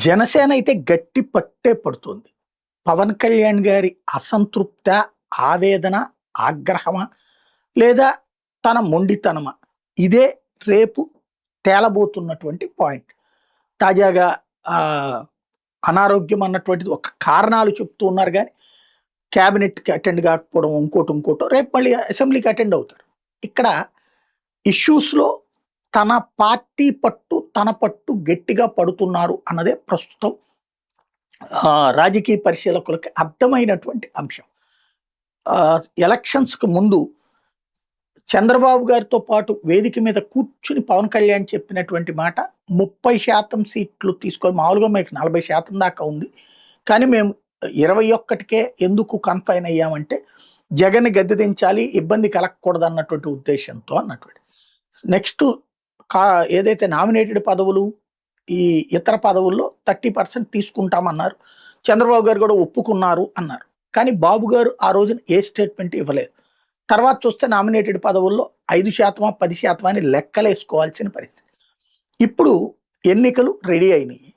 జనసేన అయితే గట్టి పట్టే పడుతుంది. పవన్ కళ్యాణ్ గారి అసంతృప్త, ఆవేదన, ఆగ్రహమా? లేదా తన మొండితనమా? ఇదే రేపు తేలబోతున్నటువంటి పాయింట్. తాజాగా అనారోగ్యం అన్నటువంటిది ఒక కారణాలు చెప్తూ ఉన్నారు గానీ, క్యాబినెట్‌కి అటెండ్ కాకపోవడం, ఇంకోటో రేపు మళ్ళీ అసెంబ్లీకి అటెండ్ అవుతారు. ఇక్కడ ఇష్యూస్‌లో తన పార్టీ పట్టు, తన పట్టు గట్టిగా పడుతున్నారు అన్నదే ప్రస్తుతం రాజకీయ పరిశీలకులకి అర్థమైనటువంటి అంశం. ఎలక్షన్స్‌కి ముందు చంద్రబాబు గారితో పాటు వేదిక మీద కూర్చుని పవన్ కళ్యాణ్ చెప్పినటువంటి మాట 30% సీట్లు తీసుకొని, మామూలుగా మీకు 40% దాకా ఉంది. కానీ మేము 21కే ఎందుకు కన్ఫైన్ అయ్యామంటే జగన్‌ని గద్దె దించాలి, ఇబ్బంది కలగకూడదు అన్నటువంటి ఉద్దేశంతో అన్నటువంటి. నెక్స్ట్ ఏదైతే నామినేటెడ్ పదవులు, ఈ ఇతర పదవుల్లో 30% తీసుకుంటామన్నారు. చంద్రబాబు గారు కూడా ఒప్పుకున్నారు అన్నారు. కానీ బాబు గారు ఆ రోజున ఏ స్టేట్మెంట్ ఇవ్వలేదు. తర్వాత చూస్తే నామినేటెడ్ పదవుల్లో 5%, 10% అని లెక్కలేసుకోవాల్సిన పరిస్థితి. ఇప్పుడు ఎన్నికలు రెడీ అయినాయి.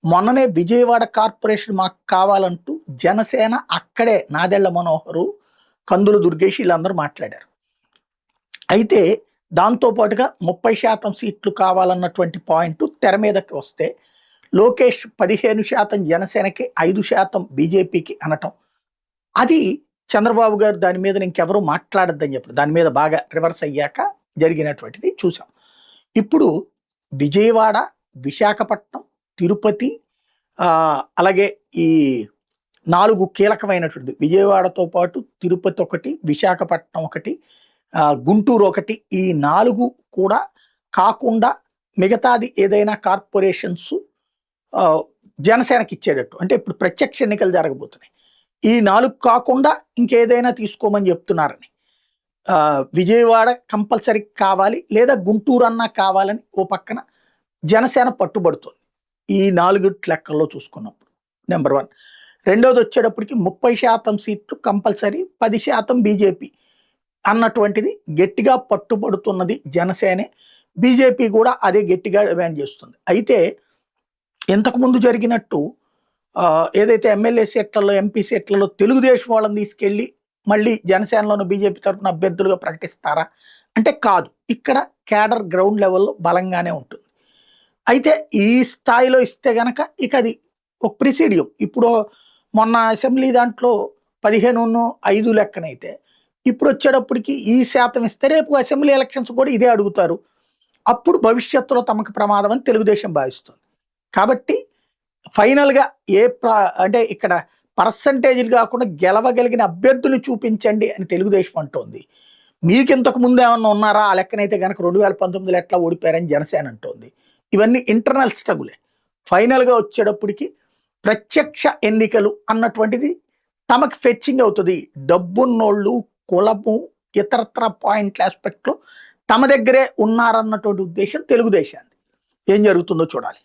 మొన్ననే విజయవాడ కార్పొరేషన్ మాకు కావాలంటూ జనసేన అక్కడే నాదెళ్ల మనోహరు, కందుల దుర్గేష్ వీళ్ళందరూ మాట్లాడారు. అయితే దాంతోపాటుగా 30% సీట్లు కావాలన్నటువంటి పాయింట్ తెర మీదకి వస్తే లోకేష్ 15% జనసేనకి, 5% బీజేపీకి అనటం, అది చంద్రబాబు గారు దాని మీద ఇంకెవరూ మాట్లాడొద్దని చెప్పారు. దాని మీద బాగా రివర్స్ అయ్యాక జరిగినటువంటిది చూసాం. ఇప్పుడు విజయవాడ, విశాఖపట్నం, తిరుపతి, అలాగే ఈ 4 కీలకమైనటువంటిది, విజయవాడతో పాటు తిరుపతి ఒకటి, విశాఖపట్నం ఒకటి, గుంటూరు ఒకటి, ఈ 4 కూడా కాకుండా మిగతాది ఏదైనా కార్పొరేషన్స్ జనసేనకి ఇచ్చేటట్టు. అంటే ఇప్పుడు ప్రత్యక్ష ఎన్నికలు జరగబోతున్నాయి. ఈ 4 కాకుండా ఇంకేదైనా తీసుకోమని చెప్తున్నారని. విజయవాడ కంపల్సరీ కావాలి, లేదా గుంటూరు అన్నా కావాలని ఓ పక్కన జనసేన పట్టుబడుతుంది. ఈ 4 లెక్కల్లో చూసుకున్నప్పుడు నెంబర్ 1. రెండోది వచ్చేటప్పటికి 30% సీట్లు కంపల్సరీ, 10% బీజేపీ అన్నటువంటిది గట్టిగా పట్టుబడుతున్నది జనసేనే. బీజేపీ కూడా అదే గట్టిగా డిమాండ్ చేస్తుంది. అయితే ఇంతకుముందు జరిగినట్టు ఏదైతే ఎమ్మెల్యే సీట్లలో, ఎంపీ సీట్లలో తెలుగుదేశం వాళ్ళని తీసుకెళ్ళి మళ్ళీ జనసేనలోను బీజేపీ తరఫున అభ్యర్థులుగా ప్రకటిస్తారా అంటే కాదు. ఇక్కడ క్యాడర్ గ్రౌండ్ లెవెల్లో బలంగానే ఉంటుంది. అయితే ఈ స్థాయిలో ఇస్తే గనక ఇక అది ఒక ప్రిసిడియం. ఇప్పుడు మొన్న అసెంబ్లీ దాంట్లో 15-5 లెక్కనైతే ఇప్పుడు వచ్చేటప్పటికి ఈ శాతం ఇస్తే రేపు అసెంబ్లీ ఎలక్షన్స్ కూడా ఇదే అడుగుతారు. అప్పుడు భవిష్యత్తులో తమకు ప్రమాదం అని తెలుగుదేశం భావిస్తుంది. కాబట్టి ఫైనల్గా అంటే ఇక్కడ పర్సంటేజీలు కాకుండా గెలవగలిగిన అభ్యర్థులు చూపించండి అని తెలుగుదేశం అంటోంది. మీకు ఇంతకు ముందు ఏమన్నా ఉన్నారా ఆ లెక్కనైతే కనుక 2019లో ఎట్లా ఓడిపోయారని జనసేన అంటోంది. ఇవన్నీ ఇంటర్నల్ స్ట్రగులే. ఫైనల్గా వచ్చేటప్పటికి ప్రత్యక్ష ఎన్నికలు అన్నటువంటిది తమకు ఫెచ్చింగ్ అవుతుంది. డబ్బున్నోళ్ళు, కులము, ఇతరత్ర పాయింట్ల ఆస్పెక్ట్లో తమ దగ్గరే ఉన్నారన్నటువంటి ఉద్దేశం తెలుగుదేశాన్ని. ఏం జరుగుతుందో చూడాలి.